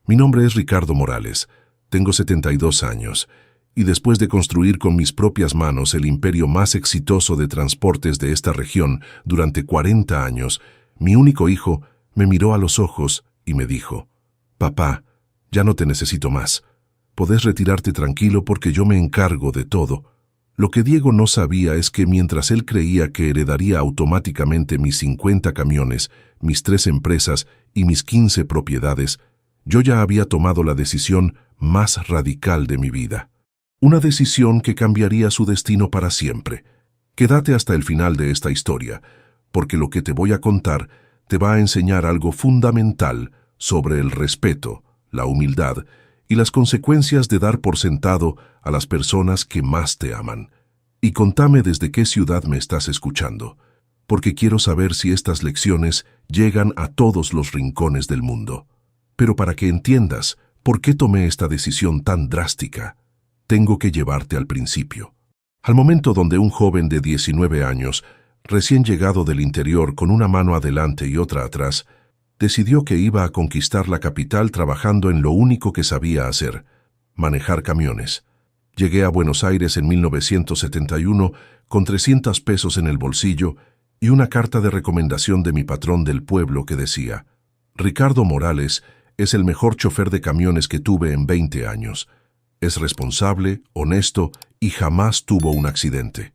Mi nombre es Ricardo Morales, tengo 72 años, y después de construir con mis propias manos el imperio más exitoso de transportes de esta región durante 40 años, mi único hijo me miró a los ojos y me dijo: «Papá, ya no te necesito más. Podés retirarte tranquilo porque yo me encargo de todo». Lo que Diego no sabía es que mientras él creía que heredaría automáticamente mis 50 camiones, mis 3 empresas y mis 15 propiedades, yo ya había tomado la decisión más radical de mi vida. Una decisión que cambiaría su destino para siempre. Quédate hasta el final de esta historia, porque lo que te voy a contar te va a enseñar algo fundamental sobre el respeto, la humildad y las consecuencias de dar por sentado a las personas que más te aman. Y contame desde qué ciudad me estás escuchando, porque quiero saber si estas lecciones llegan a todos los rincones del mundo. Pero para que entiendas por qué tomé esta decisión tan drástica, tengo que llevarte al principio. Al momento donde un joven de 19 años, recién llegado del interior con una mano adelante y otra atrás, decidió que iba a conquistar la capital trabajando en lo único que sabía hacer: manejar camiones. Llegué a Buenos Aires en 1971 con 300 pesos en el bolsillo y una carta de recomendación de mi patrón del pueblo que decía: «Ricardo Morales es el mejor chofer de camiones que tuve en 20 años. Es responsable, honesto y jamás tuvo un accidente».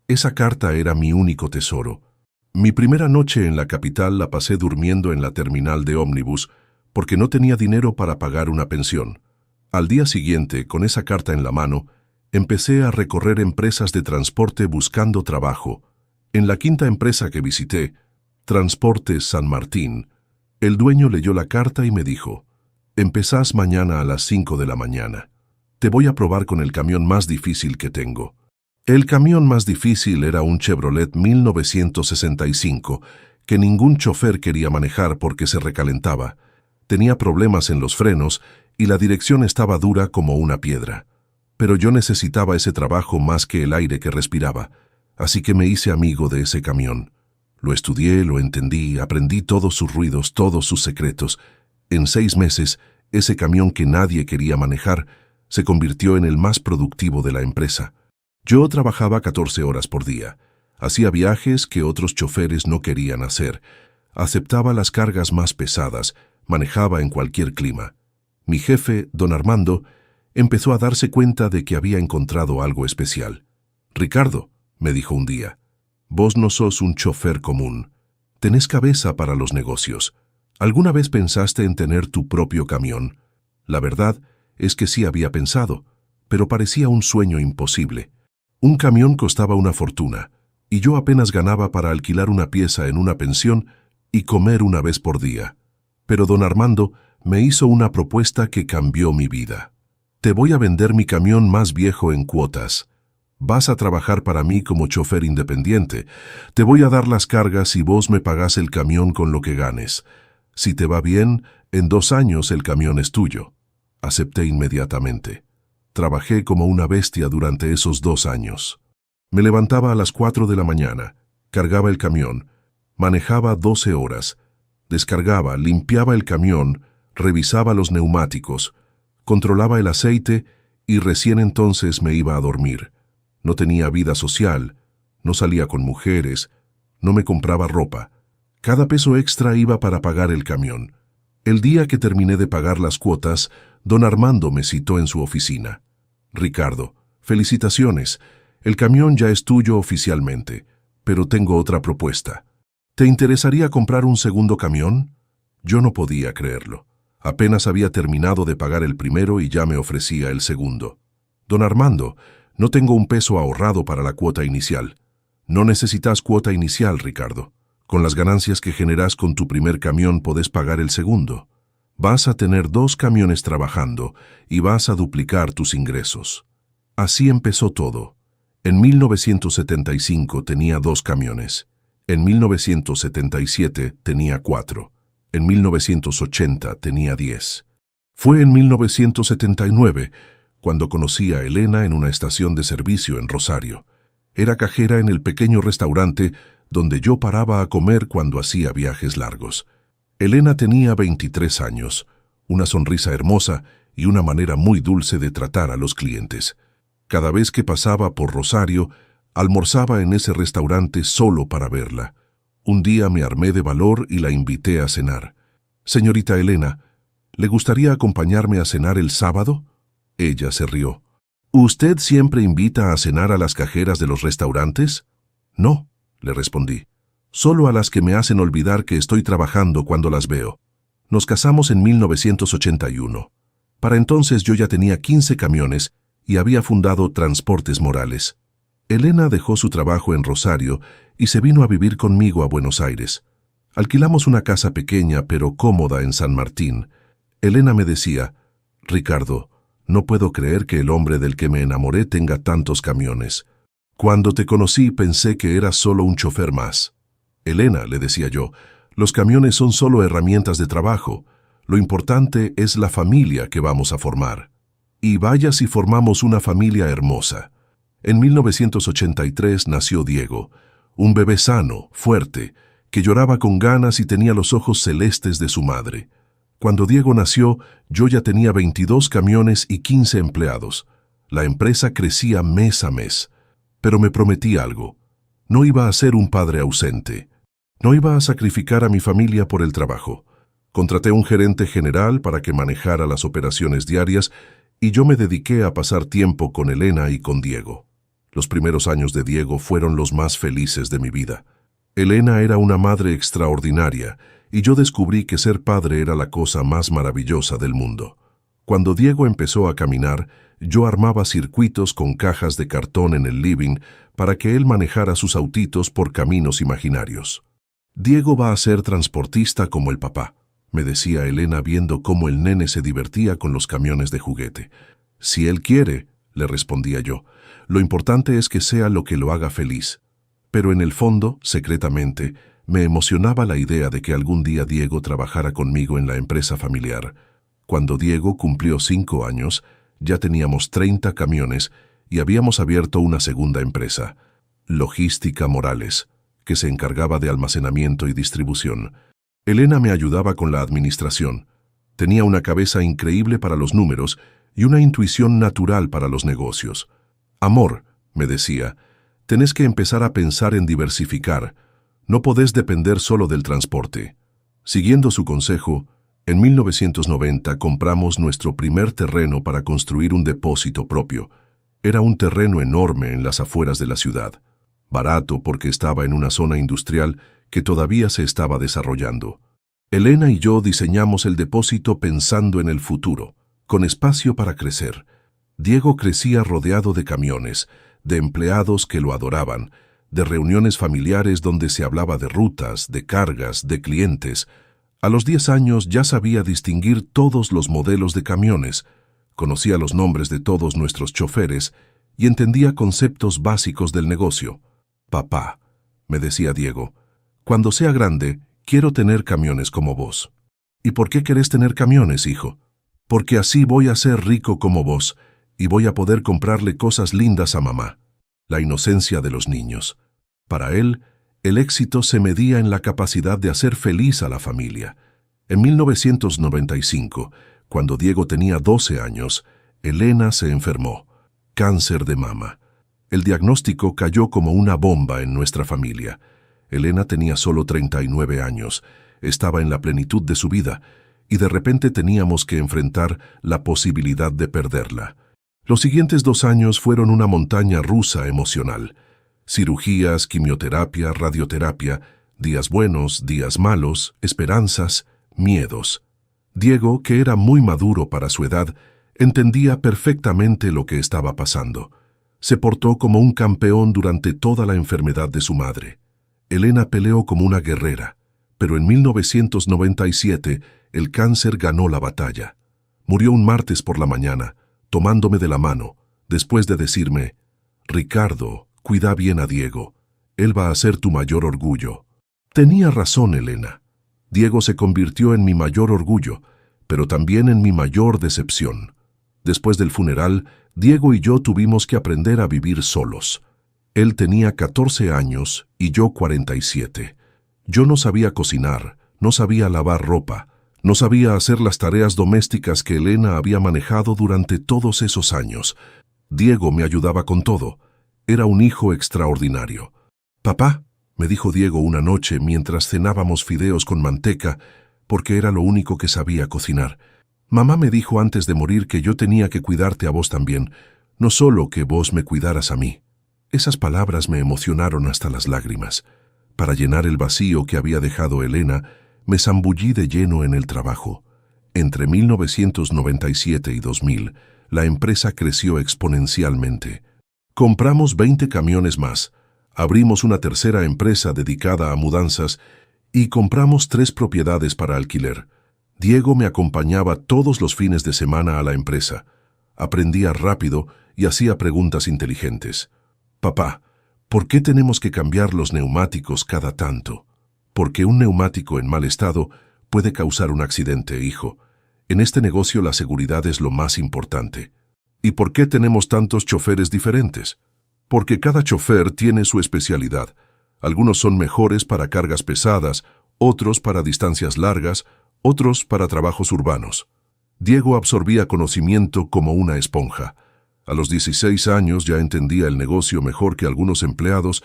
Esa carta era mi único tesoro. Mi primera noche en la capital la pasé durmiendo en la terminal de ómnibus porque no tenía dinero para pagar una pensión. Al día siguiente, con esa carta en la mano, empecé a recorrer empresas de transporte buscando trabajo. En la quinta empresa que visité, Transportes San Martín, el dueño leyó la carta y me dijo: «Empezás mañana a las 5 de la mañana. Te voy a probar con el camión más difícil que tengo». El camión más difícil era un Chevrolet 1965, que ningún chofer quería manejar porque se recalentaba. Tenía problemas en los frenos y la dirección estaba dura como una piedra. Pero yo necesitaba ese trabajo más que el aire que respiraba, así que me hice amigo de ese camión. Lo estudié, lo entendí, aprendí todos sus ruidos, todos sus secretos. En 6 meses, ese camión que nadie quería manejar se convirtió en el más productivo de la empresa. Yo trabajaba 14 horas por día, hacía viajes que otros choferes no querían hacer, aceptaba las cargas más pesadas, manejaba en cualquier clima. Mi jefe, don Armando, empezó a darse cuenta de que había encontrado algo especial. «Ricardo», me dijo un día, «vos no sos un chofer común. Tenés cabeza para los negocios. ¿Alguna vez pensaste en tener tu propio camión?» La verdad es que sí había pensado, pero parecía un sueño imposible. Un camión costaba una fortuna, y yo apenas ganaba para alquilar una pieza en una pensión y comer una vez por día. Pero don Armando me hizo una propuesta que cambió mi vida. «Te voy a vender mi camión más viejo en cuotas. Vas a trabajar para mí como chofer independiente. Te voy a dar las cargas y vos me pagás el camión con lo que ganes. Si te va bien, en 2 años el camión es tuyo». Acepté inmediatamente. Trabajé como una bestia durante esos 2 años. Me levantaba a las 4 de la mañana, cargaba el camión, manejaba 12 horas, descargaba, limpiaba el camión, revisaba los neumáticos, controlaba el aceite y recién entonces me iba a dormir. No tenía vida social, no salía con mujeres, no me compraba ropa. Cada peso extra iba para pagar el camión. El día que terminé de pagar las cuotas, don Armando me citó en su oficina. «Ricardo, felicitaciones. El camión ya es tuyo oficialmente, pero tengo otra propuesta. ¿Te interesaría comprar un segundo camión?». Yo no podía creerlo. Apenas había terminado de pagar el primero y ya me ofrecía el segundo. «Don Armando, no tengo un peso ahorrado para la cuota inicial». «No necesitas cuota inicial, Ricardo. Con las ganancias que generás con tu primer camión podés pagar el segundo. Vas a tener 2 camiones trabajando y vas a duplicar tus ingresos». Así empezó todo. En 1975 tenía 2 camiones. En 1977 tenía 4. En 1980 tenía 10. Fue en 1979 cuando conocí a Elena en una estación de servicio en Rosario. Era cajera en el pequeño restaurante donde yo paraba a comer cuando hacía viajes largos. Elena tenía 23 años, una sonrisa hermosa y una manera muy dulce de tratar a los clientes. Cada vez que pasaba por Rosario, almorzaba en ese restaurante solo para verla. Un día me armé de valor y la invité a cenar. «Señorita Elena, ¿le gustaría acompañarme a cenar el sábado?» Ella se rió. «¿Usted siempre invita a cenar a las cajeras de los restaurantes?» «No», le respondí. «Solo a las que me hacen olvidar que estoy trabajando cuando las veo». Nos casamos en 1981. Para entonces yo ya tenía 15 camiones y había fundado Transportes Morales. Elena dejó su trabajo en Rosario y se vino a vivir conmigo a Buenos Aires. Alquilamos una casa pequeña pero cómoda en San Martín. Elena me decía: «Ricardo, no puedo creer que el hombre del que me enamoré tenga tantos camiones. Cuando te conocí pensé que eras solo un chofer más». «Elena», le decía yo, «los camiones son solo herramientas de trabajo. Lo importante es la familia que vamos a formar. Y vaya si formamos una familia hermosa». En 1983 nació Diego, un bebé sano, fuerte, que lloraba con ganas y tenía los ojos celestes de su madre. Cuando Diego nació, yo ya tenía 22 camiones y 15 empleados. La empresa crecía mes a mes. Pero me prometí algo. No iba a ser un padre ausente. No iba a sacrificar a mi familia por el trabajo. Contraté un gerente general para que manejara las operaciones diarias y yo me dediqué a pasar tiempo con Elena y con Diego. Los primeros años de Diego fueron los más felices de mi vida. Elena era una madre extraordinaria y yo descubrí que ser padre era la cosa más maravillosa del mundo. Cuando Diego empezó a caminar, yo armaba circuitos con cajas de cartón en el living para que él manejara sus autitos por caminos imaginarios. «Diego va a ser transportista como el papá», me decía Elena viendo cómo el nene se divertía con los camiones de juguete. «Si él quiere», le respondía yo, «lo importante es que sea lo que lo haga feliz». Pero en el fondo, secretamente, me emocionaba la idea de que algún día Diego trabajara conmigo en la empresa familiar. Cuando Diego cumplió 5 años, ya teníamos 30 camiones y habíamos abierto una segunda empresa, Logística Morales, que se encargaba de almacenamiento y distribución. Elena me ayudaba con la administración. Tenía una cabeza increíble para los números y una intuición natural para los negocios. «Amor», me decía, «tenés que empezar a pensar en diversificar. No podés depender solo del transporte». Siguiendo su consejo, en 1990 compramos nuestro primer terreno para construir un depósito propio. Era un terreno enorme en las afueras de la ciudad. Barato porque estaba en una zona industrial que todavía se estaba desarrollando. Elena y yo diseñamos el depósito pensando en el futuro, con espacio para crecer. Diego crecía rodeado de camiones, de empleados que lo adoraban, de reuniones familiares donde se hablaba de rutas, de cargas, de clientes. A los 10 años ya sabía distinguir todos los modelos de camiones, conocía los nombres de todos nuestros choferes y entendía conceptos básicos del negocio. «Papá», me decía Diego, «cuando sea grande, quiero tener camiones como vos». «¿Y por qué querés tener camiones, hijo?» «Porque así voy a ser rico como vos y voy a poder comprarle cosas lindas a mamá». La inocencia de los niños. Para él, el éxito se medía en la capacidad de hacer feliz a la familia. En 1995, cuando Diego tenía 12 años, Elena se enfermó. Cáncer de mama. El diagnóstico cayó como una bomba en nuestra familia. Elena tenía solo 39 años, estaba en la plenitud de su vida, y de repente teníamos que enfrentar la posibilidad de perderla. Los siguientes 2 años fueron una montaña rusa emocional. Cirugías, quimioterapia, radioterapia, días buenos, días malos, esperanzas, miedos. Diego, que era muy maduro para su edad, entendía perfectamente lo que estaba pasando. Se portó como un campeón durante toda la enfermedad de su madre. Elena peleó como una guerrera, pero en 1997 el cáncer ganó la batalla. Murió un martes por la mañana, tomándome de la mano, después de decirme: «Ricardo, cuida bien a Diego. Él va a ser tu mayor orgullo». Tenía razón Elena. Diego se convirtió en mi mayor orgullo, pero también en mi mayor decepción. Después del funeral, Diego y yo tuvimos que aprender a vivir solos. Él tenía 14 años y yo 47. Yo no sabía cocinar, no sabía lavar ropa, No sabía hacer las tareas domésticas que Elena había manejado durante todos esos años. Diego me ayudaba con todo. Era un hijo extraordinario. «Papá», me dijo Diego una noche mientras cenábamos fideos con manteca, porque era lo único que sabía cocinar. «Mamá me dijo antes de morir que yo tenía que cuidarte a vos también, no solo que vos me cuidaras a mí». Esas palabras me emocionaron hasta las lágrimas. Para llenar el vacío que había dejado Elena, me zambullí de lleno en el trabajo. Entre 1997 y 2000, la empresa creció exponencialmente. Compramos 20 camiones más, abrimos una tercera empresa dedicada a mudanzas y compramos 3 propiedades para alquiler. Diego me acompañaba todos los fines de semana a la empresa. Aprendía rápido y hacía preguntas inteligentes. «Papá, ¿por qué tenemos que cambiar los neumáticos cada tanto?» «Porque un neumático en mal estado puede causar un accidente, hijo. En este negocio la seguridad es lo más importante». «¿Y por qué tenemos tantos choferes diferentes?» «Porque cada chofer tiene su especialidad. Algunos son mejores para cargas pesadas, otros para distancias largas, otros para trabajos urbanos». Diego absorbía conocimiento como una esponja. A los 16 años ya entendía el negocio mejor que algunos empleados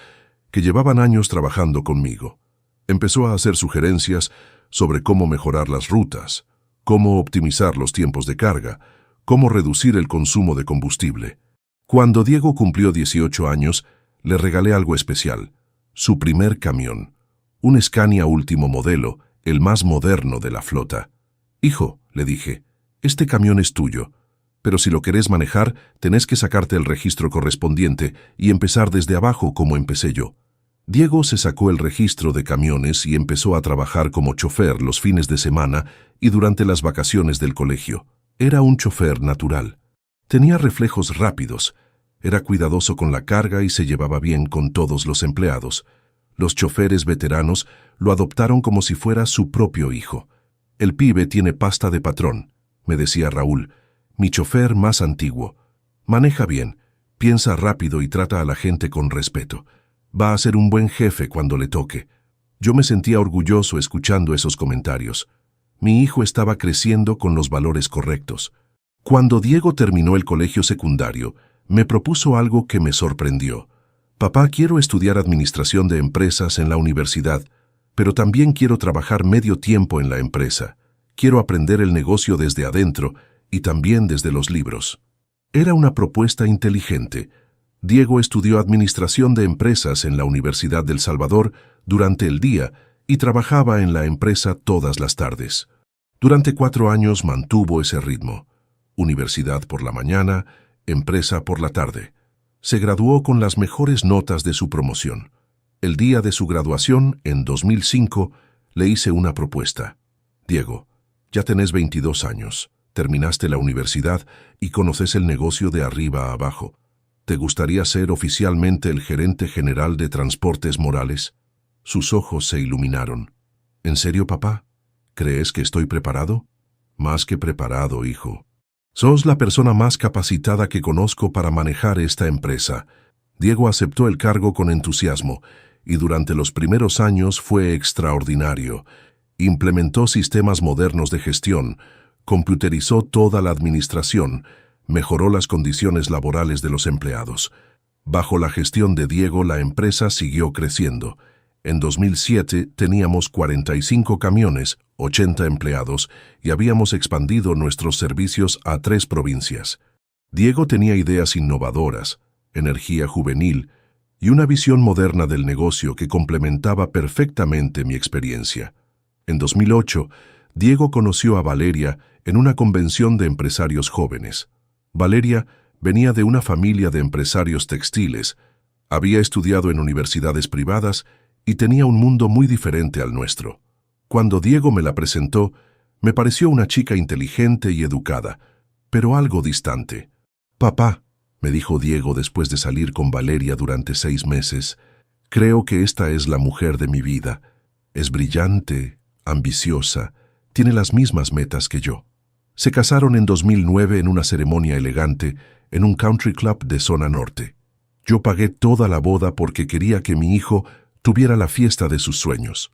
que llevaban años trabajando conmigo. Empezó a hacer sugerencias sobre cómo mejorar las rutas, cómo optimizar los tiempos de carga, cómo reducir el consumo de combustible. Cuando Diego cumplió 18 años, le regalé algo especial, su primer camión, un Scania último modelo, el más moderno de la flota. «Hijo», le dije, «este camión es tuyo, pero si lo querés manejar, tenés que sacarte el registro correspondiente y empezar desde abajo como empecé yo». Diego se sacó el registro de camiones y empezó a trabajar como chofer los fines de semana y durante las vacaciones del colegio. Era un chofer natural. Tenía reflejos rápidos, era cuidadoso con la carga y se llevaba bien con todos los empleados. Los choferes veteranos lo adoptaron como si fuera su propio hijo. «El pibe tiene pasta de patrón», me decía Raúl, mi chofer más antiguo. «Maneja bien, piensa rápido y trata a la gente con respeto. Va a ser un buen jefe cuando le toque». Yo me sentía orgulloso escuchando esos comentarios. Mi hijo estaba creciendo con los valores correctos. Cuando Diego terminó el colegio secundario, me propuso algo que me sorprendió. «Papá, quiero estudiar administración de empresas en la universidad, pero también quiero trabajar medio tiempo en la empresa. Quiero aprender el negocio desde adentro y también desde los libros». Era una propuesta inteligente. Diego estudió administración de empresas en la Universidad del Salvador durante el día y trabajaba en la empresa todas las tardes. Durante 4 años mantuvo ese ritmo. Universidad por la mañana, empresa por la tarde. Se graduó con las mejores notas de su promoción. El día de su graduación, en 2005, le hice una propuesta. «Diego, ya tenés 22 años, terminaste la universidad y conoces el negocio de arriba a abajo. ¿Te gustaría ser oficialmente el gerente general de Transportes Morales?» Sus ojos se iluminaron. «¿En serio, papá? ¿Crees que estoy preparado?» «Más que preparado, hijo. Sos la persona más capacitada que conozco para manejar esta empresa». Diego aceptó el cargo con entusiasmo y durante los primeros años fue extraordinario. Implementó sistemas modernos de gestión, computerizó toda la administración, mejoró las condiciones laborales de los empleados. Bajo la gestión de Diego, la empresa siguió creciendo. En 2007 teníamos 45 camiones, 80 empleados y habíamos expandido nuestros servicios a 3 provincias. Diego tenía ideas innovadoras, energía juvenil y una visión moderna del negocio que complementaba perfectamente mi experiencia. En 2008, Diego conoció a Valeria en una convención de empresarios jóvenes. Valeria venía de una familia de empresarios textiles, había estudiado en universidades privadas y tenía un mundo muy diferente al nuestro. Cuando Diego me la presentó, me pareció una chica inteligente y educada, pero algo distante. «Papá», me dijo Diego después de salir con Valeria durante 6 meses, «creo que esta es la mujer de mi vida. Es brillante, ambiciosa, tiene las mismas metas que yo». Se casaron en 2009 en una ceremonia elegante en un country club de zona norte. Yo pagué toda la boda porque quería que mi hijo tuviera la fiesta de sus sueños.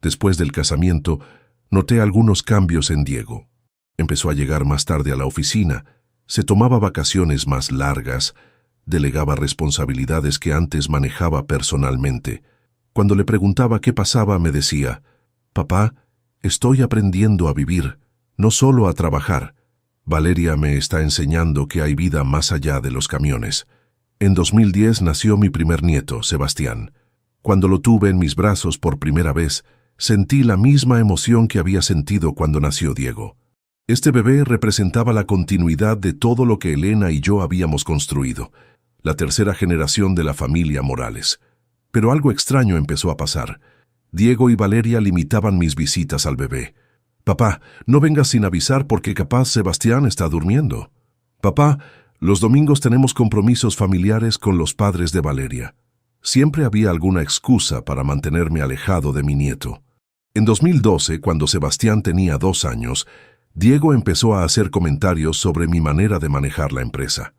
Después del casamiento, Noté algunos cambios en Diego. Empezó a llegar más tarde a la oficina, se tomaba vacaciones más largas, delegaba responsabilidades que antes manejaba personalmente. Cuando le preguntaba qué pasaba, me decía: «Papá, estoy aprendiendo a vivir, no solo a trabajar. Valeria me está enseñando que hay vida más allá de los camiones». En 2010 nació mi primer nieto, Sebastián. Cuando lo tuve en mis brazos por primera vez, sentí la misma emoción que había sentido cuando nació Diego. Este bebé representaba la continuidad de todo lo que Elena y yo habíamos construido, la tercera generación de la familia Morales. Pero algo extraño empezó a pasar. Diego y Valeria limitaban mis visitas al bebé. «Papá, no vengas sin avisar porque capaz Sebastián está durmiendo». «Papá, los domingos tenemos compromisos familiares con los padres de Valeria». Siempre había alguna excusa para mantenerme alejado de mi nieto. En 2012, cuando Sebastián tenía 2 años, Diego empezó a hacer comentarios sobre mi manera de manejar la empresa.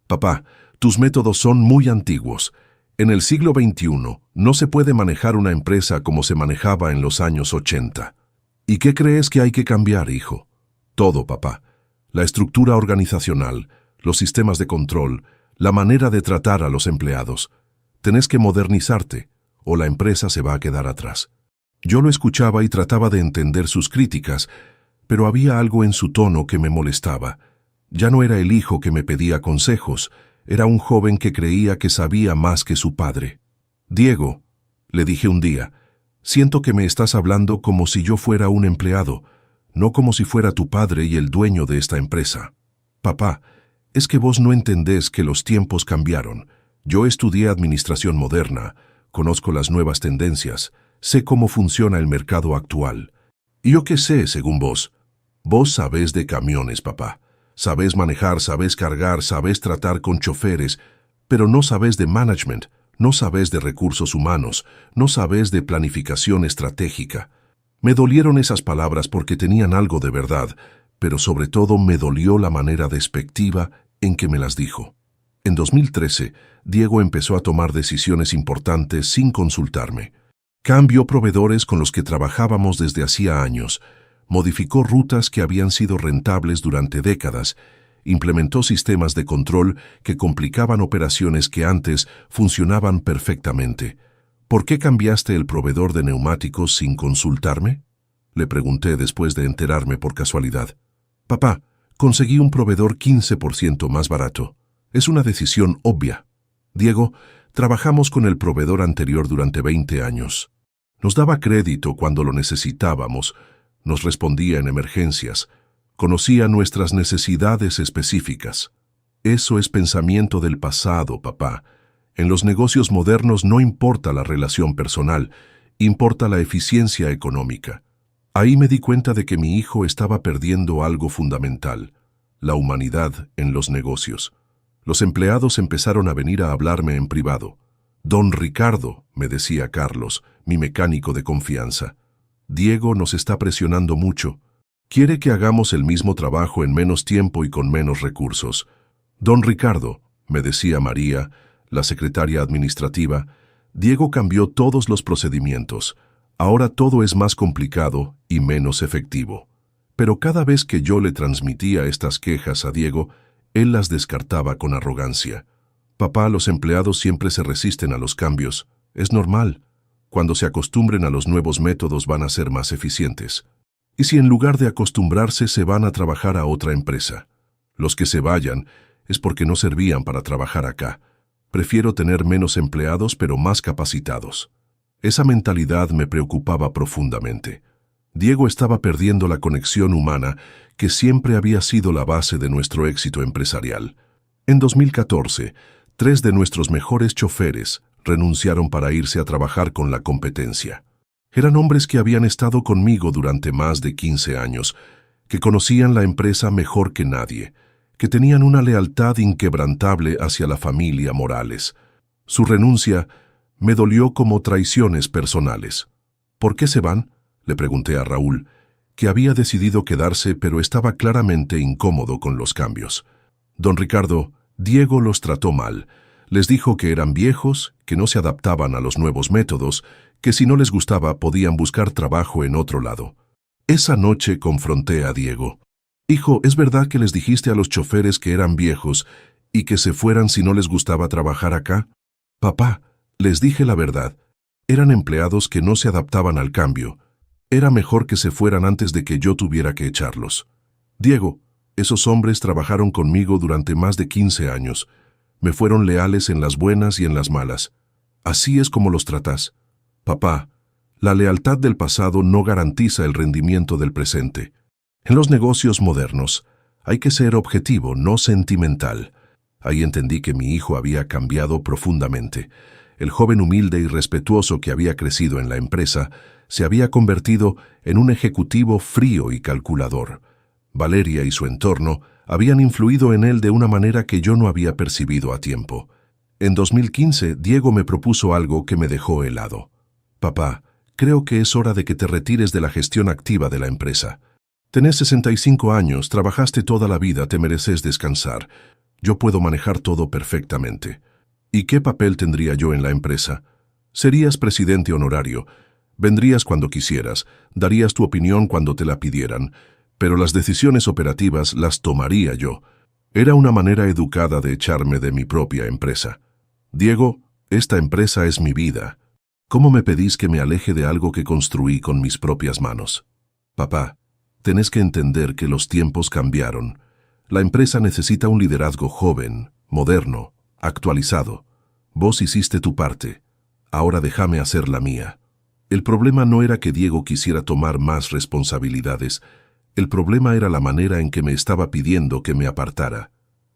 «Papá, tus métodos son muy antiguos. En el siglo XXI no se puede manejar una empresa como se manejaba en los años 80. ¿Y qué crees que hay que cambiar, hijo?» «Todo, papá. La estructura organizacional, los sistemas de control, la manera de tratar a los empleados. Tenés que modernizarte, o la empresa se va a quedar atrás». Yo lo escuchaba y trataba de entender sus críticas, pero había algo en su tono que me molestaba. Ya no era el hijo que me pedía consejos, era un joven que creía que sabía más que su padre. «Diego», le dije un día, «siento que me estás hablando como si yo fuera un empleado, no como si fuera tu padre y el dueño de esta empresa. Papá, es que vos no entendés que los tiempos cambiaron. Yo estudié administración moderna, conozco las nuevas tendencias, sé cómo funciona el mercado actual. ¿Y yo qué sé, según vos? Vos sabés de camiones, papá. Sabés manejar, sabés cargar, sabés tratar con choferes, pero no sabés de management, no sabés de recursos humanos, no sabés de planificación estratégica». Me dolieron esas palabras porque tenían algo de verdad, pero sobre todo me dolió la manera despectiva en que me las dijo. En 2013, Diego empezó a tomar decisiones importantes sin consultarme. Cambió proveedores con los que trabajábamos desde hacía años, modificó rutas que habían sido rentables durante décadas, implementó sistemas de control que complicaban operaciones que antes funcionaban perfectamente. «¿Por qué cambiaste el proveedor de neumáticos sin consultarme?», le pregunté después de enterarme por casualidad. «Papá, conseguí un proveedor 15% más barato. Es una decisión obvia. Diego, trabajamos con el proveedor anterior durante 20 años. Nos daba crédito cuando lo necesitábamos, nos respondía en emergencias, conocía nuestras necesidades específicas. Eso es pensamiento del pasado, papá. En los negocios modernos no importa la relación personal, importa la eficiencia económica». Ahí me di cuenta de que mi hijo estaba perdiendo algo fundamental, la humanidad en los negocios. Los empleados empezaron a venir a hablarme en privado. «Don Ricardo», me decía Carlos, mi mecánico de confianza, «Diego nos está presionando mucho. Quiere que hagamos el mismo trabajo en menos tiempo y con menos recursos». «Don Ricardo», me decía María, la secretaria administrativa, «Diego cambió todos los procedimientos. Ahora todo es más complicado y menos efectivo». Pero cada vez que yo le transmitía estas quejas a Diego, él las descartaba con arrogancia. «Papá, los empleados siempre se resisten a los cambios. Es normal. Cuando se acostumbren a los nuevos métodos van a ser más eficientes. ¿Y si en lugar de acostumbrarse se van a trabajar a otra empresa? Los que se vayan es porque no servían para trabajar acá. Prefiero tener menos empleados pero más capacitados». Esa mentalidad me preocupaba profundamente. Diego estaba perdiendo la conexión humana que siempre había sido la base de nuestro éxito empresarial. En 2014, 3 de nuestros mejores choferes renunciaron para irse a trabajar con la competencia. Eran hombres que habían estado conmigo durante más de 15 años, que conocían la empresa mejor que nadie, que tenían una lealtad inquebrantable hacia la familia Morales. Su renuncia me dolió como traiciones personales. «¿Por qué se van?», le pregunté a Raúl, que había decidido quedarse pero estaba claramente incómodo con los cambios. «Don Ricardo, Diego los trató mal. Les dijo que eran viejos, que no se adaptaban a los nuevos métodos, que si no les gustaba podían buscar trabajo en otro lado. Esa noche confronté a Diego. Hijo, ¿es verdad que les dijiste a los choferes que eran viejos y que se fueran si no les gustaba trabajar acá? Papá, les dije la verdad. Eran empleados que no se adaptaban al cambio. Era mejor que se fueran antes de que yo tuviera que echarlos. Diego, esos hombres trabajaron conmigo durante más de 15 años. Me fueron leales en las buenas y en las malas. Así es como los tratás. Papá, la lealtad del pasado no garantiza el rendimiento del presente. En los negocios modernos, hay que ser objetivo, no sentimental. Ahí entendí que mi hijo había cambiado profundamente. El joven humilde y respetuoso que había crecido en la empresa se había convertido en un ejecutivo frío y calculador. Valeria y su entorno habían influido en él de una manera que yo no había percibido a tiempo. En 2015, Diego me propuso algo que me dejó helado. Papá, creo que es hora de que te retires de la gestión activa de la empresa. Tenés 65 años, trabajaste toda la vida, te mereces descansar. Yo puedo manejar todo perfectamente. ¿Y qué papel tendría yo en la empresa? Serías presidente honorario. Vendrías cuando quisieras, darías tu opinión cuando te la pidieran, pero las decisiones operativas las tomaría yo. Era una manera educada de echarme de mi propia empresa. Diego, esta empresa es mi vida. ¿Cómo me pedís que me aleje de algo que construí con mis propias manos? Papá, tenés que entender que los tiempos cambiaron. La empresa necesita un liderazgo joven, moderno, actualizado. Vos hiciste tu parte. Ahora déjame hacer la mía. El problema no era que Diego quisiera tomar más responsabilidades. El problema era la manera en que me estaba pidiendo que me apartara.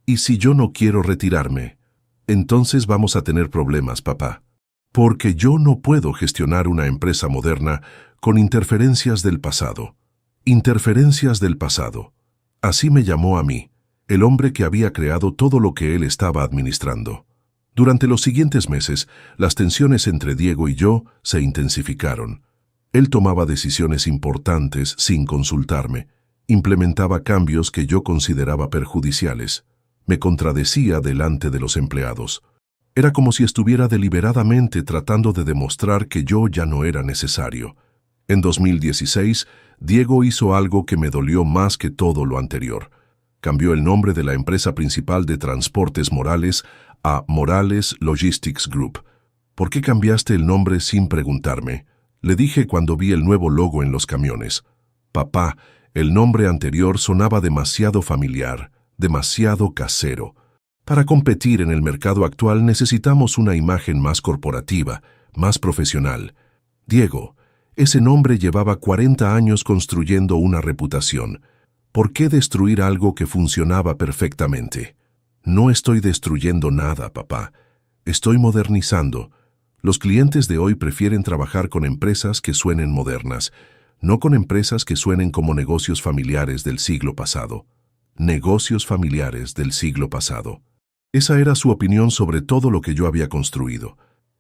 ¿Y si yo no quiero retirarme? Entonces vamos a tener problemas, papá. Porque yo no puedo gestionar una empresa moderna con interferencias del pasado. Interferencias del pasado. Así me llamó a mí, el hombre que había creado todo lo que él estaba administrando. Durante los siguientes meses, las tensiones entre Diego y yo se intensificaron. Él tomaba decisiones importantes sin consultarme, implementaba cambios que yo consideraba perjudiciales, me contradecía delante de los empleados. Era como si estuviera deliberadamente tratando de demostrar que yo ya no era necesario. En 2016, Diego hizo algo que me dolió más que todo lo anterior. Cambió el nombre de la empresa principal de transportes Morales a Morales Logistics Group. ¿Por qué cambiaste el nombre sin preguntarme? Le dije cuando vi el nuevo logo en los camiones. Papá, el nombre anterior sonaba demasiado familiar, demasiado casero. Para competir en el mercado actual necesitamos una imagen más corporativa, más profesional. Diego, ese nombre llevaba 40 años construyendo una reputación. ¿Por qué destruir algo que funcionaba perfectamente? No estoy destruyendo nada, papá. Estoy modernizando. Los clientes de hoy prefieren trabajar con empresas que suenen modernas, no con empresas que suenen como negocios familiares del siglo pasado. Negocios familiares del siglo pasado. Esa era su opinión sobre todo lo que yo había construido.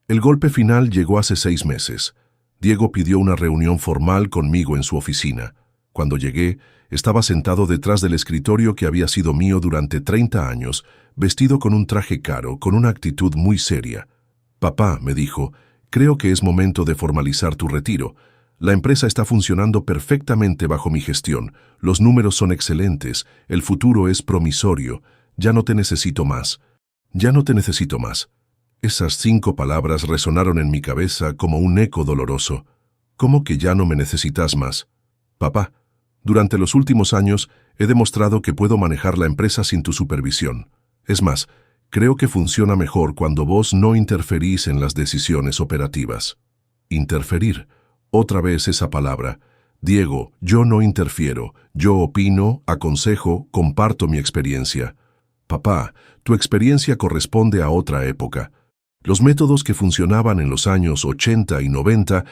El golpe final llegó hace 6 meses. Diego pidió una reunión formal conmigo en su oficina. Cuando llegué, estaba sentado detrás del escritorio que había sido mío durante 30 años, vestido con un traje caro, con una actitud muy seria. Papá, me dijo, creo que es momento de formalizar tu retiro. La empresa está funcionando perfectamente bajo mi gestión. Los números son excelentes. El futuro es promisorio. Ya no te necesito más. Ya no te necesito más. Esas 5 palabras resonaron en mi cabeza como un eco doloroso. ¿Cómo que ya no me necesitas más? Papá, durante los últimos años he demostrado que puedo manejar la empresa sin tu supervisión. Es más, creo que funciona mejor cuando vos no interferís en las decisiones operativas. Interferir. Otra vez esa palabra. Diego, yo no interfiero. Yo opino, aconsejo, comparto mi experiencia. Papá, tu experiencia corresponde a otra época. Los métodos que funcionaban en los años 80 y 90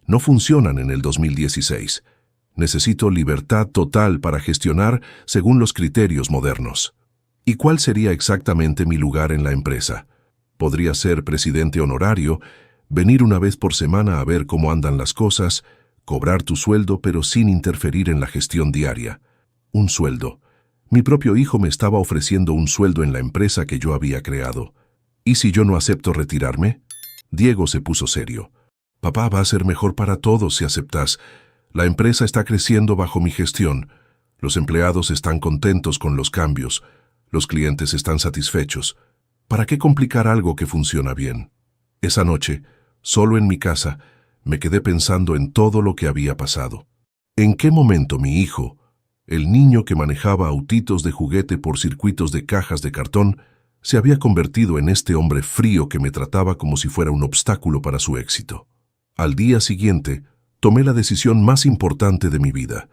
no funcionan en el 2016. Necesito libertad total para gestionar según los criterios modernos. ¿Y cuál sería exactamente mi lugar en la empresa? Podría ser presidente honorario, venir una vez por semana a ver cómo andan las cosas, cobrar tu sueldo pero sin interferir en la gestión diaria. Un sueldo. Mi propio hijo me estaba ofreciendo un sueldo en la empresa que yo había creado. ¿Y si yo no acepto retirarme? Diego se puso serio. Papá, va a ser mejor para todos si aceptás. La empresa está creciendo bajo mi gestión. Los empleados están contentos con los cambios. Los clientes están satisfechos. ¿Para qué complicar algo que funciona bien? Esa noche, solo en mi casa, me quedé pensando en todo lo que había pasado. ¿En qué momento mi hijo, el niño que manejaba autitos de juguete por circuitos de cajas de cartón, se había convertido en este hombre frío que me trataba como si fuera un obstáculo para su éxito? Al día siguiente, tomé la decisión más importante de mi vida.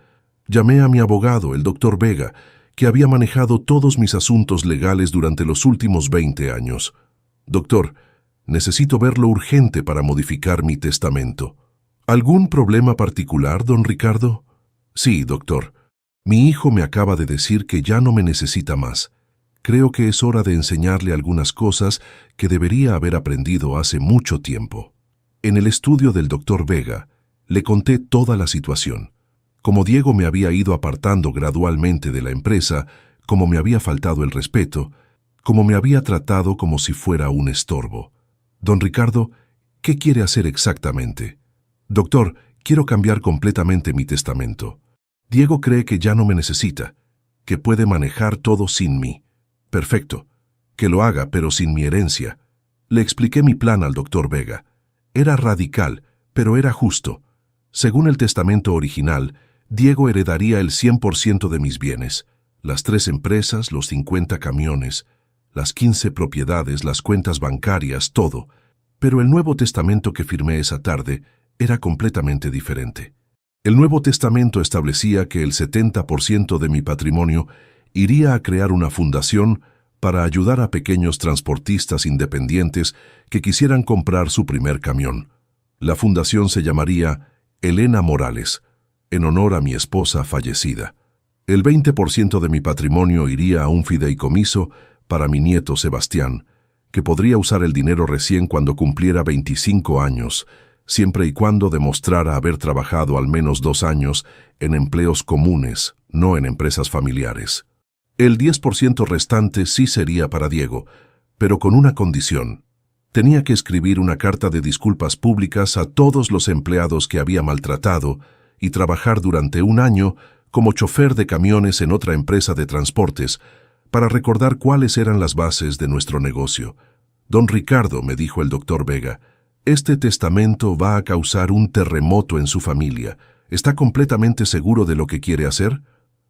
Llamé a mi abogado, el doctor Vega, que había manejado todos mis asuntos legales durante los últimos 20 años. Doctor, necesito verlo urgente para modificar mi testamento. ¿Algún problema particular, don Ricardo? Sí, doctor. Mi hijo me acaba de decir que ya no me necesita más. Creo que es hora de enseñarle algunas cosas que debería haber aprendido hace mucho tiempo. En el estudio del doctor Vega, le conté toda la situación. Como Diego me había ido apartando gradualmente de la empresa, como me había faltado el respeto, como me había tratado como si fuera un estorbo. Don Ricardo, ¿qué quiere hacer exactamente? Doctor, quiero cambiar completamente mi testamento. Diego cree que ya no me necesita, que puede manejar todo sin mí. Perfecto, que lo haga, pero sin mi herencia. Le expliqué mi plan al doctor Vega. Era radical, pero era justo. Según el testamento original, Diego heredaría el 100% de mis bienes, las 3 empresas, los 50 camiones, las 15 propiedades, las cuentas bancarias, todo. Pero el nuevo testamento que firmé esa tarde era completamente diferente. El Nuevo Testamento establecía que el 70% de mi patrimonio iría a crear una fundación para ayudar a pequeños transportistas independientes que quisieran comprar su primer camión. La fundación se llamaría Elena Morales, en honor a mi esposa fallecida. El 20% de mi patrimonio iría a un fideicomiso para mi nieto Sebastián, que podría usar el dinero recién cuando cumpliera 25 años, siempre y cuando demostrara haber trabajado al menos 2 años en empleos comunes, no en empresas familiares. El 10% restante sí sería para Diego, pero con una condición. Tenía que escribir una carta de disculpas públicas a todos los empleados que había maltratado y trabajar durante 1 año como chofer de camiones en otra empresa de transportes para recordar cuáles eran las bases de nuestro negocio. Don Ricardo, me dijo el doctor Vega, este testamento va a causar un terremoto en su familia. ¿Está completamente seguro de lo que quiere hacer?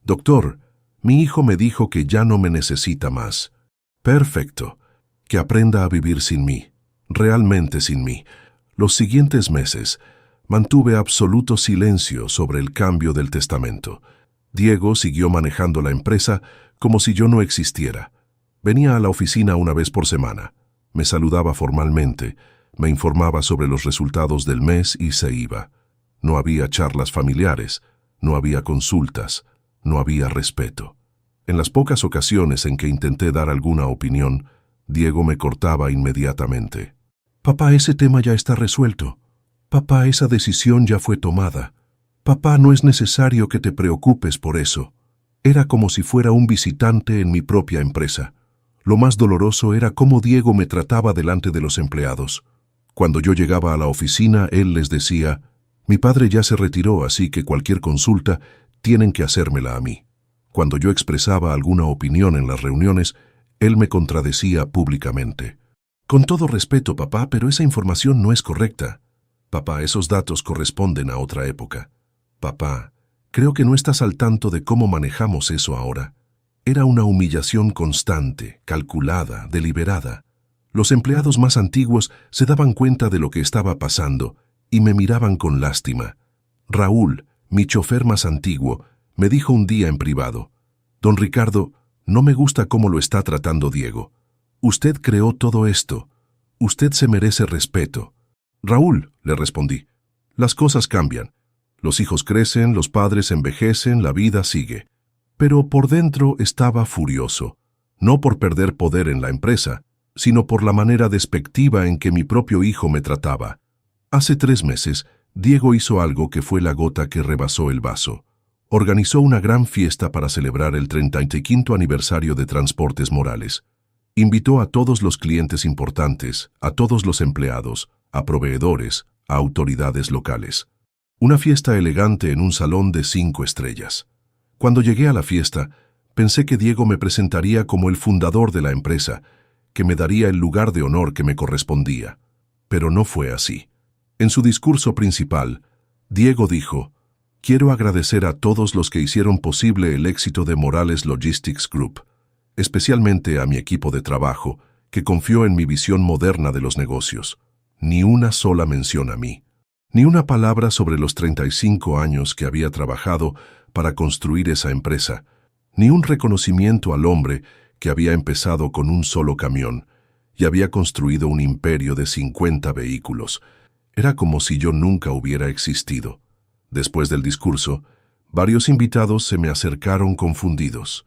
Doctor, mi hijo me dijo que ya no me necesita más. Perfecto. Que aprenda a vivir sin mí. Realmente sin mí. Los siguientes meses mantuve absoluto silencio sobre el cambio del testamento. Diego siguió manejando la empresa como si yo no existiera. Venía a la oficina 1 vez por semana. Me saludaba formalmente. Me informaba sobre los resultados del mes y se iba. No había charlas familiares, no había consultas, no había respeto. En las pocas ocasiones en que intenté dar alguna opinión, Diego me cortaba inmediatamente. Papá, ese tema ya está resuelto. Papá, esa decisión ya fue tomada. Papá, no es necesario que te preocupes por eso. Era como si fuera un visitante en mi propia empresa. Lo más doloroso era cómo Diego me trataba delante de los empleados. Cuando yo llegaba a la oficina, él les decía, mi padre ya se retiró, así que cualquier consulta tienen que hacérmela a mí. Cuando yo expresaba alguna opinión en las reuniones, él me contradecía públicamente. Con todo respeto, papá, pero esa información no es correcta. Papá, esos datos corresponden a otra época. Papá, creo que no estás al tanto de cómo manejamos eso ahora. Era una humillación constante, calculada, deliberada. Los empleados más antiguos se daban cuenta de lo que estaba pasando y me miraban con lástima. Raúl, mi chofer más antiguo, me dijo un día en privado, «Don Ricardo, no me gusta cómo lo está tratando Diego. Usted creó todo esto. Usted se merece respeto». «Raúl», le respondí, «las cosas cambian. Los hijos crecen, los padres envejecen, la vida sigue». Pero por dentro estaba furioso, no por perder poder en la empresa, sino por la manera despectiva en que mi propio hijo me trataba. Hace 3 meses, Diego hizo algo que fue la gota que rebasó el vaso. Organizó una gran fiesta para celebrar el 35º aniversario de Transportes Morales. Invitó a todos los clientes importantes, a todos los empleados, a proveedores, a autoridades locales. Una fiesta elegante en un salón de 5 estrellas. Cuando llegué a la fiesta, pensé que Diego me presentaría como el fundador de la empresa, que me daría el lugar de honor que me correspondía. Pero no fue así. En su discurso principal, Diego dijo: «Quiero agradecer a todos los que hicieron posible el éxito de Morales Logistics Group, especialmente a mi equipo de trabajo, que confió en mi visión moderna de los negocios. Ni una sola mención a mí. Ni una palabra sobre los 35 años que había trabajado para construir esa empresa. Ni un reconocimiento al hombre que había empezado con un solo camión y había construido un imperio de 50 vehículos. Era como si yo nunca hubiera existido». Después del discurso, varios invitados se me acercaron confundidos.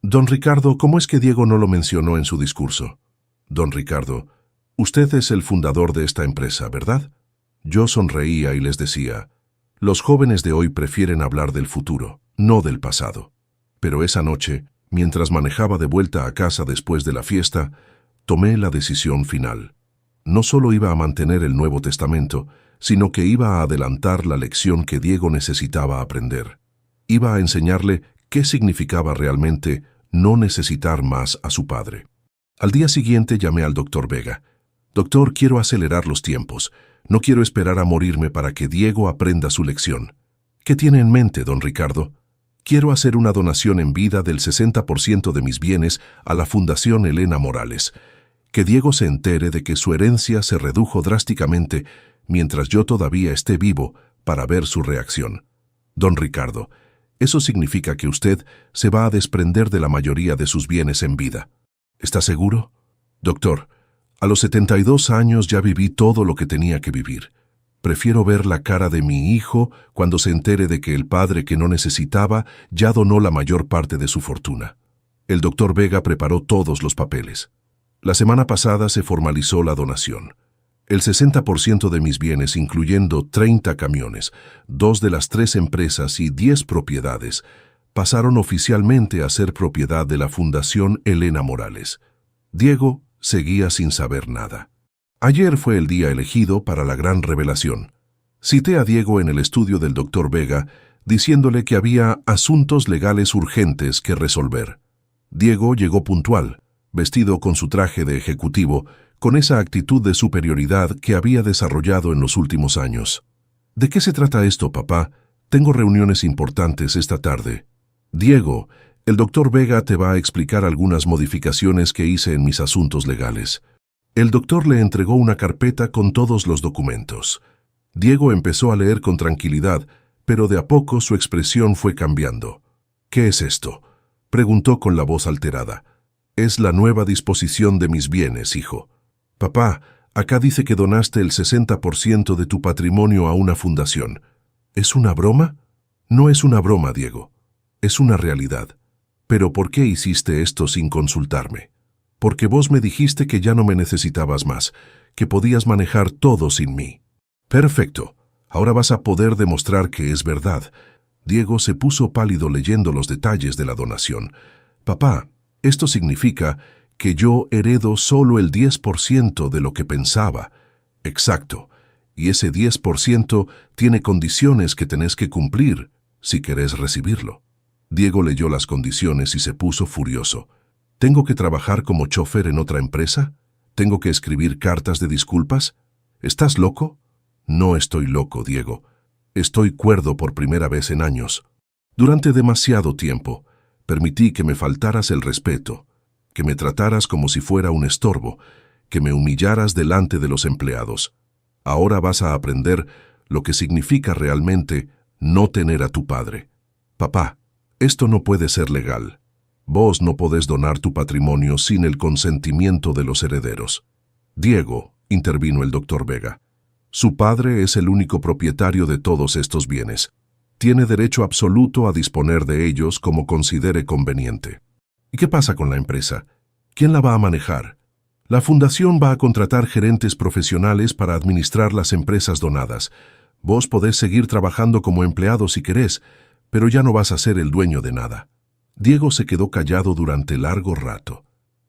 «Don Ricardo, ¿cómo es que Diego no lo mencionó en su discurso?» «Don Ricardo, usted es el fundador de esta empresa, ¿verdad?». Yo sonreía y les decía: «Los jóvenes de hoy prefieren hablar del futuro, no del pasado». Pero esa noche, mientras manejaba de vuelta a casa después de la fiesta, tomé la decisión final. No solo iba a mantener el Nuevo Testamento, sino que iba a adelantar la lección que Diego necesitaba aprender. Iba a enseñarle qué significaba realmente no necesitar más a su padre. Al día siguiente llamé al doctor Vega. «Doctor, quiero acelerar los tiempos. No quiero esperar a morirme para que Diego aprenda su lección». «¿Qué tiene en mente, don Ricardo?» «Quiero hacer una donación en vida del 60% de mis bienes a la Fundación Elena Morales. Que Diego se entere de que su herencia se redujo drásticamente mientras yo todavía esté vivo para ver su reacción». «Don Ricardo, eso significa que usted se va a desprender de la mayoría de sus bienes en vida. ¿Está seguro?» «Doctor, a los 72 años ya viví todo lo que tenía que vivir. Prefiero ver la cara de mi hijo cuando se entere de que el padre que no necesitaba ya donó la mayor parte de su fortuna». El doctor Vega preparó todos los papeles. La semana pasada se formalizó la donación. El 60% de mis bienes, incluyendo 30 camiones, 2 de las 3 empresas y 10 propiedades, pasaron oficialmente a ser propiedad de la Fundación Elena Morales. Diego seguía sin saber nada. Ayer fue el día elegido para la gran revelación. Cité a Diego en el estudio del doctor Vega, diciéndole que había asuntos legales urgentes que resolver. Diego llegó puntual, vestido con su traje de ejecutivo, con esa actitud de superioridad que había desarrollado en los últimos años. «¿De qué se trata esto, papá? Tengo reuniones importantes esta tarde». «Diego, el doctor Vega te va a explicar algunas modificaciones que hice en mis asuntos legales». El doctor le entregó una carpeta con todos los documentos. Diego empezó a leer con tranquilidad, pero de a poco su expresión fue cambiando. «¿Qué es esto?», preguntó con la voz alterada. «Es la nueva disposición de mis bienes, hijo». «Papá, acá dice que donaste el 60% de tu patrimonio a una fundación. ¿Es una broma?». «No es una broma, Diego. Es una realidad». «¿Pero por qué hiciste esto sin consultarme?». «Porque vos me dijiste que ya no me necesitabas más, que podías manejar todo sin mí». «Perfecto. Ahora vas a poder demostrar que es verdad». Diego se puso pálido leyendo los detalles de la donación. «Papá, esto significa que yo heredo solo el 10% de lo que pensaba». «Exacto. Y ese 10% tiene condiciones que tenés que cumplir si querés recibirlo». Diego leyó las condiciones y se puso furioso. «¿Tengo que trabajar como chofer en otra empresa? ¿Tengo que escribir cartas de disculpas? ¿Estás loco?». «No estoy loco, Diego. Estoy cuerdo por primera vez en años. Durante demasiado tiempo permití que me faltaras el respeto, que me trataras como si fuera un estorbo, que me humillaras delante de los empleados. Ahora vas a aprender lo que significa realmente no tener a tu padre. Papá, esto no puede ser legal. Vos no podés donar tu patrimonio sin el consentimiento de los herederos». «Diego», intervino el doctor Vega, «su padre es el único propietario de todos estos bienes. Tiene derecho absoluto a disponer de ellos como considere conveniente». «¿Y qué pasa con la empresa? ¿Quién la va a manejar?». «La fundación va a contratar gerentes profesionales para administrar las empresas donadas. Vos podés seguir trabajando como empleado si querés, pero ya no vas a ser el dueño de nada». Diego se quedó callado durante largo rato.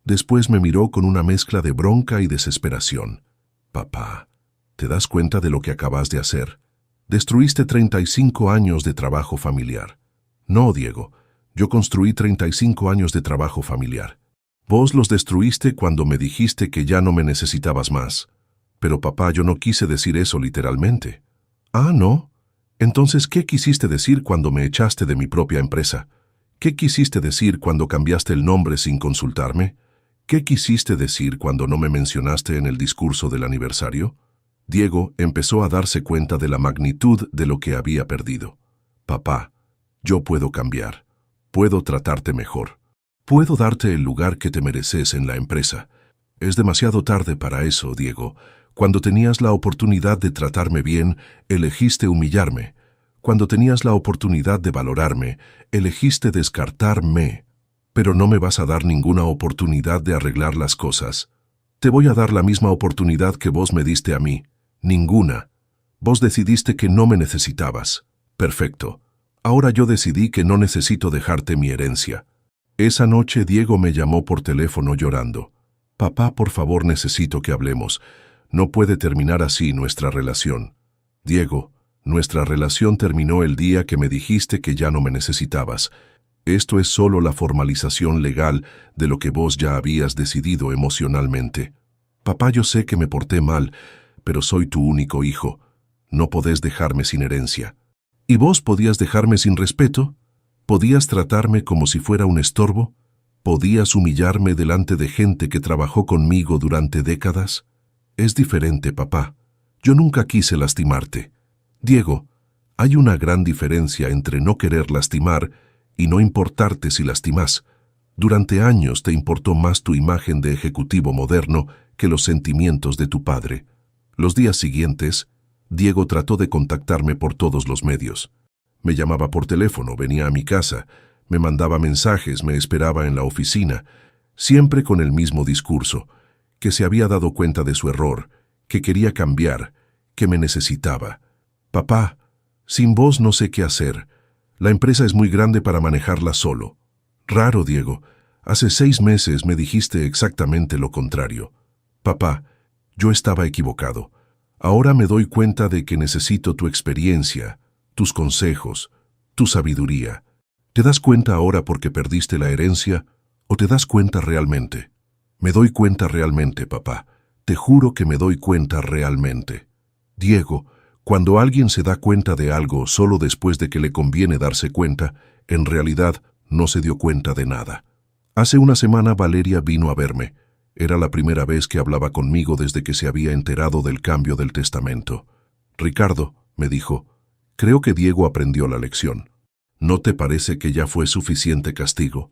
Después me miró con una mezcla de bronca y desesperación. «Papá, ¿te das cuenta de lo que acabas de hacer?». Destruiste 35 años de trabajo familiar. No, Diego, yo construí 35 años de trabajo familiar. Vos los destruiste cuando me dijiste que ya no me necesitabas más. Pero papá, yo no quise decir eso literalmente. Ah, ¿no? Entonces, ¿qué quisiste decir cuando me echaste de mi propia empresa? ¿Qué quisiste decir cuando cambiaste el nombre sin consultarme? ¿Qué quisiste decir cuando no me mencionaste en el discurso del aniversario? Diego empezó a darse cuenta de la magnitud de lo que había perdido. Papá, yo puedo cambiar. Puedo tratarte mejor. Puedo darte el lugar que te mereces en la empresa. Es demasiado tarde para eso, Diego. Cuando tenías la oportunidad de tratarme bien, elegiste humillarme. Cuando tenías la oportunidad de valorarme, elegiste descartarme. Pero no me vas a dar ninguna oportunidad de arreglar las cosas. Te voy a dar la misma oportunidad que vos me diste a mí. Ninguna. Vos decidiste que no me necesitabas. Perfecto. Ahora yo decidí que no necesito dejarte mi herencia. Esa noche Diego me llamó por teléfono llorando. Papá, por favor, necesito que hablemos. No puede terminar así nuestra relación. Diego, nuestra relación terminó el día que me dijiste que ya no me necesitabas. Esto es solo la formalización legal de lo que vos ya habías decidido emocionalmente. Papá, yo sé que me porté mal, pero soy tu único hijo. No podés dejarme sin herencia. ¿Y vos podías dejarme sin respeto? ¿Podías tratarme como si fuera un estorbo? ¿Podías humillarme delante de gente que trabajó conmigo durante décadas? Es diferente, papá. Yo nunca quise lastimarte. Diego, hay una gran diferencia entre no querer lastimar y no importarte si lastimas. Durante años te importó más tu imagen de ejecutivo moderno que los sentimientos de tu padre. Los días siguientes, Diego trató de contactarme por todos los medios. Me llamaba por teléfono, venía a mi casa, me mandaba mensajes, me esperaba en la oficina, siempre con el mismo discurso, que se había dado cuenta de su error, que quería cambiar, que me necesitaba. Papá, sin vos no sé qué hacer. La empresa es muy grande para manejarla solo. Raro, Diego. Hace 6 meses me dijiste exactamente lo contrario. Papá, yo estaba equivocado. Ahora me doy cuenta de que necesito tu experiencia, tus consejos, tu sabiduría. ¿Te das cuenta ahora porque perdiste la herencia o te das cuenta realmente? Me doy cuenta realmente, papá. Te juro que me doy cuenta realmente. Diego, cuando alguien se da cuenta de algo solo después de que le conviene darse cuenta, en realidad no se dio cuenta de nada. Hace una semana Valeria vino a verme. Era la primera vez que hablaba conmigo desde que se había enterado del cambio del testamento. Ricardo, me dijo, creo que Diego aprendió la lección. ¿No te parece que ya fue suficiente castigo?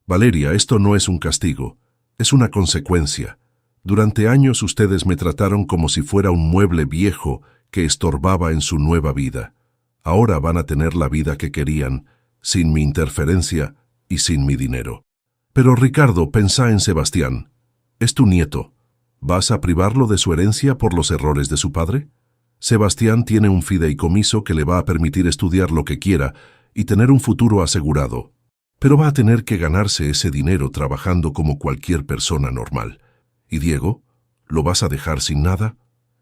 Valeria, esto no es un castigo, es una consecuencia. Durante años ustedes me trataron como si fuera un mueble viejo que estorbaba en su nueva vida. Ahora van a tener la vida que querían, sin mi interferencia y sin mi dinero. Pero Ricardo, pensá en Sebastián. Es tu nieto. ¿Vas a privarlo de su herencia por los errores de su padre? Sebastián tiene un fideicomiso que le va a permitir estudiar lo que quiera y tener un futuro asegurado. Pero va a tener que ganarse ese dinero trabajando como cualquier persona normal. ¿Y Diego? ¿Lo vas a dejar sin nada?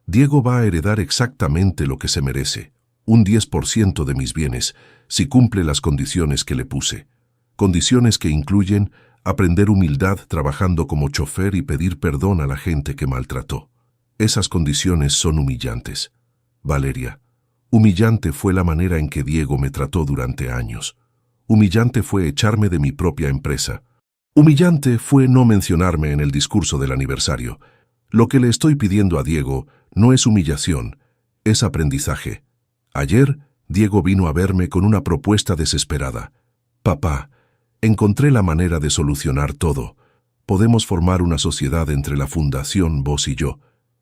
Diego va a heredar exactamente lo que se merece, un 10% de mis bienes, si cumple las condiciones que le puse. Condiciones que incluyen aprender humildad trabajando como chofer y pedir perdón a la gente que maltrató. Esas condiciones son humillantes. Valeria, humillante fue la manera en que Diego me trató durante años. Humillante fue echarme de mi propia empresa. Humillante fue no mencionarme en el discurso del aniversario. Lo que le estoy pidiendo a Diego no es humillación, es aprendizaje. Ayer, Diego vino a verme con una propuesta desesperada. Papá, encontré la manera de solucionar todo. Podemos formar una sociedad entre la fundación, vos y yo.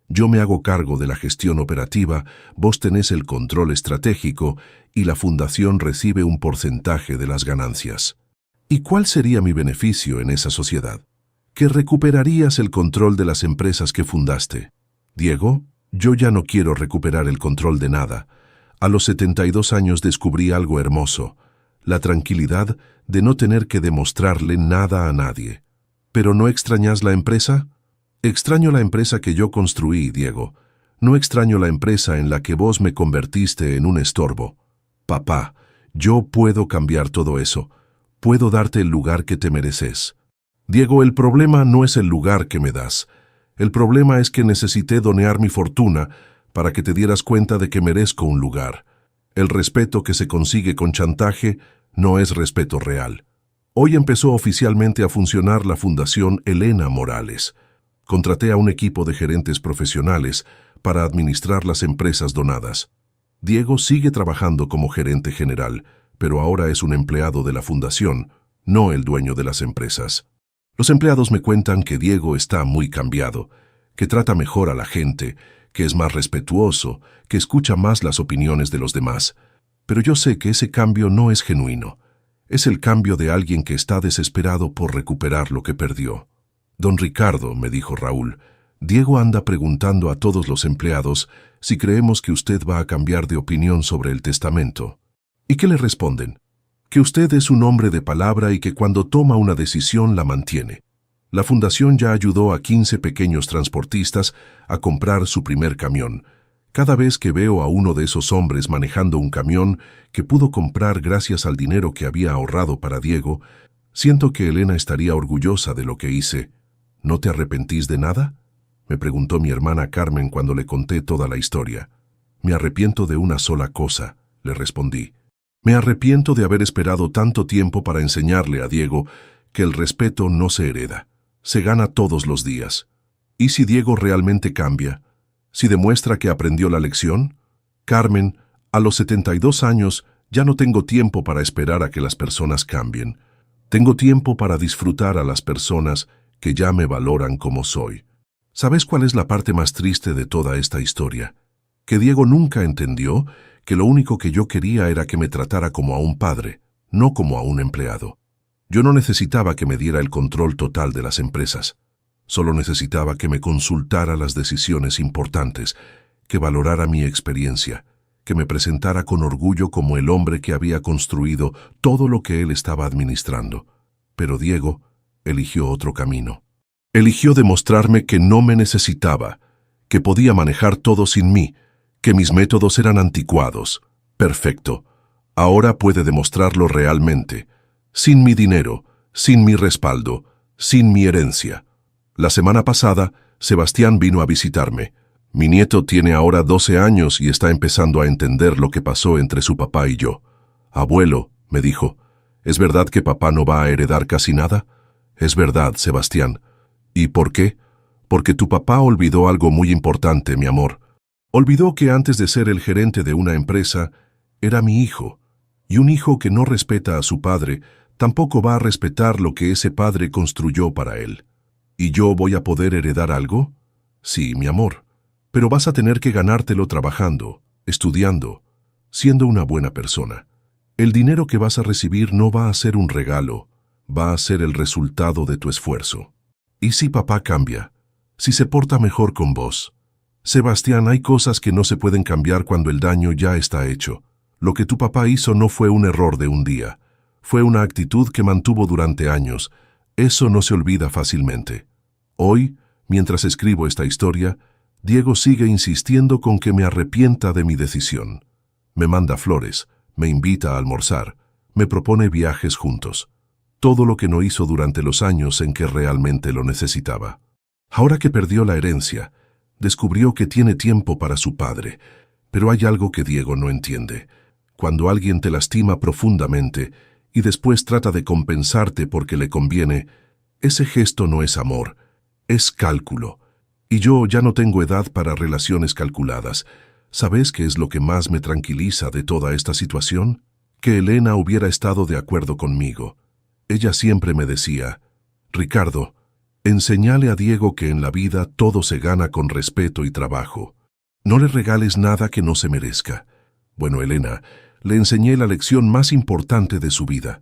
Yo me hago cargo de la gestión operativa, vos tenés el control estratégico y la fundación recibe un porcentaje de las ganancias. ¿Y cuál sería mi beneficio en esa sociedad? Que recuperarías el control de las empresas que fundaste. Diego, yo ya no quiero recuperar el control de nada. A los 72 años descubrí algo hermoso, la tranquilidad de no tener que demostrarle nada a nadie. ¿Pero no extrañas la empresa? Extraño la empresa que yo construí, Diego. No extraño la empresa en la que vos me convertiste en un estorbo. Papá, yo puedo cambiar todo eso. Puedo darte el lugar que te mereces. Diego, el problema no es el lugar que me das. El problema es que necesité donear mi fortuna para que te dieras cuenta de que merezco un lugar. El respeto que se consigue con chantaje no es respeto real. Hoy empezó oficialmente a funcionar la Fundación Elena Morales. Contraté a un equipo de gerentes profesionales para administrar las empresas donadas. Diego sigue trabajando como gerente general, pero ahora es un empleado de la fundación, no el dueño de las empresas. Los empleados me cuentan que Diego está muy cambiado, que trata mejor a la gente, que es más respetuoso, que escucha más las opiniones de los demás. Pero yo sé que ese cambio no es genuino. Es el cambio de alguien que está desesperado por recuperar lo que perdió. Don Ricardo, me dijo Raúl, Diego anda preguntando a todos los empleados si creemos que usted va a cambiar de opinión sobre el testamento. ¿Y qué le responden? Que usted es un hombre de palabra y que cuando toma una decisión la mantiene. La fundación ya ayudó a 15 pequeños transportistas a comprar su primer camión. Cada vez que veo a uno de esos hombres manejando un camión que pudo comprar gracias al dinero que había ahorrado para Diego, siento que Elena estaría orgullosa de lo que hice. ¿No te arrepentís de nada?, me preguntó mi hermana Carmen cuando le conté toda la historia. Me arrepiento de una sola cosa, le respondí. Me arrepiento de haber esperado tanto tiempo para enseñarle a Diego que el respeto no se hereda, se gana todos los días. ¿Y si Diego realmente cambia? ¿Si demuestra que aprendió la lección? Carmen, a los 72 años ya no tengo tiempo para esperar a que las personas cambien. Tengo tiempo para disfrutar a las personas que ya me valoran como soy. ¿Sabes cuál es la parte más triste de toda esta historia? Que Diego nunca entendió que lo único que yo quería era que me tratara como a un padre, no como a un empleado. Yo no necesitaba que me diera el control total de las empresas. Solo necesitaba que me consultara las decisiones importantes, que valorara mi experiencia, que me presentara con orgullo como el hombre que había construido todo lo que él estaba administrando. Pero Diego eligió otro camino. Eligió demostrarme que no me necesitaba, que podía manejar todo sin mí, que mis métodos eran anticuados. Perfecto. Ahora puede demostrarlo realmente. Sin mi dinero, sin mi respaldo, sin mi herencia. La semana pasada, Sebastián vino a visitarme. Mi nieto tiene ahora 12 años y está empezando a entender lo que pasó entre su papá y yo. Abuelo, me dijo, ¿es verdad que papá no va a heredar casi nada? Es verdad, Sebastián. ¿Y por qué? Porque tu papá olvidó algo muy importante, mi amor. Olvidó que antes de ser el gerente de una empresa, era mi hijo. Y un hijo que no respeta a su padre, tampoco va a respetar lo que ese padre construyó para él. ¿Y yo voy a poder heredar algo? Sí, mi amor. Pero vas a tener que ganártelo trabajando, estudiando, siendo una buena persona. El dinero que vas a recibir no va a ser un regalo, va a ser el resultado de tu esfuerzo. ¿Y si papá cambia? Si se porta mejor con vos. Sebastián, hay cosas que no se pueden cambiar cuando el daño ya está hecho. Lo que tu papá hizo no fue un error de un día. Fue una actitud que mantuvo durante años. Eso no se olvida fácilmente. Hoy, mientras escribo esta historia, Diego sigue insistiendo con que me arrepienta de mi decisión. Me manda flores, me invita a almorzar, me propone viajes juntos. Todo lo que no hizo durante los años en que realmente lo necesitaba. Ahora que perdió la herencia, descubrió que tiene tiempo para su padre, pero hay algo que Diego no entiende. Cuando alguien te lastima profundamente y después trata de compensarte porque le conviene, ese gesto no es amor, es cálculo. Y yo ya no tengo edad para relaciones calculadas. ¿Sabes qué es lo que más me tranquiliza de toda esta situación? Que Elena hubiera estado de acuerdo conmigo. Ella siempre me decía, Ricardo, enséñale a Diego que en la vida todo se gana con respeto y trabajo. No le regales nada que no se merezca. Bueno, Elena, le enseñé la lección más importante de su vida.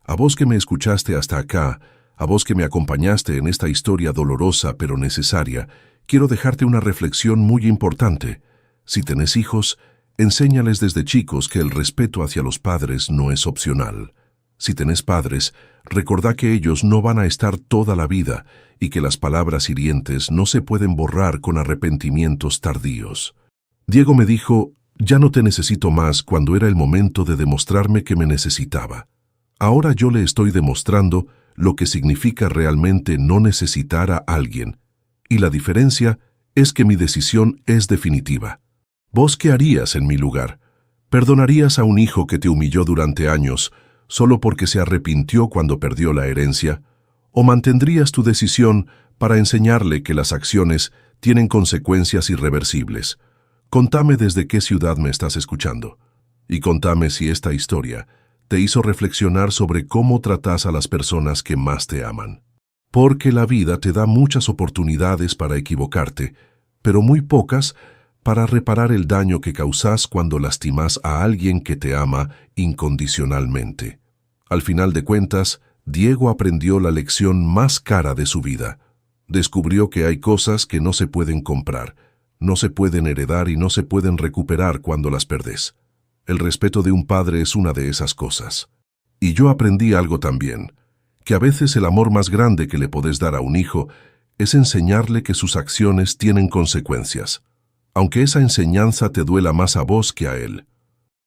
A vos que me escuchaste hasta acá, a vos que me acompañaste en esta historia dolorosa pero necesaria, quiero dejarte una reflexión muy importante. Si tenés hijos, enséñales desde chicos que el respeto hacia los padres no es opcional. Si tenés padres, recordá que ellos no van a estar toda la vida y que las palabras hirientes no se pueden borrar con arrepentimientos tardíos. Diego me dijo, ya no te necesito más cuando era el momento de demostrarme que me necesitaba. Ahora yo le estoy demostrando lo que significa realmente no necesitar a alguien, y la diferencia es que mi decisión es definitiva. ¿Vos qué harías en mi lugar? ¿Perdonarías a un hijo que te humilló durante años solo porque se arrepintió cuando perdió la herencia? ¿O mantendrías tu decisión para enseñarle que las acciones tienen consecuencias irreversibles? Contame desde qué ciudad me estás escuchando. Y contame si esta historia te hizo reflexionar sobre cómo tratás a las personas que más te aman. Porque la vida te da muchas oportunidades para equivocarte, pero muy pocas para reparar el daño que causás cuando lastimás a alguien que te ama incondicionalmente. Al final de cuentas, Diego aprendió la lección más cara de su vida. Descubrió que hay cosas que no se pueden comprar, no se pueden heredar y no se pueden recuperar cuando las perdés. El respeto de un padre es una de esas cosas. Y yo aprendí algo también, que a veces el amor más grande que le podés dar a un hijo es enseñarle que sus acciones tienen consecuencias, aunque esa enseñanza te duela más a vos que a él.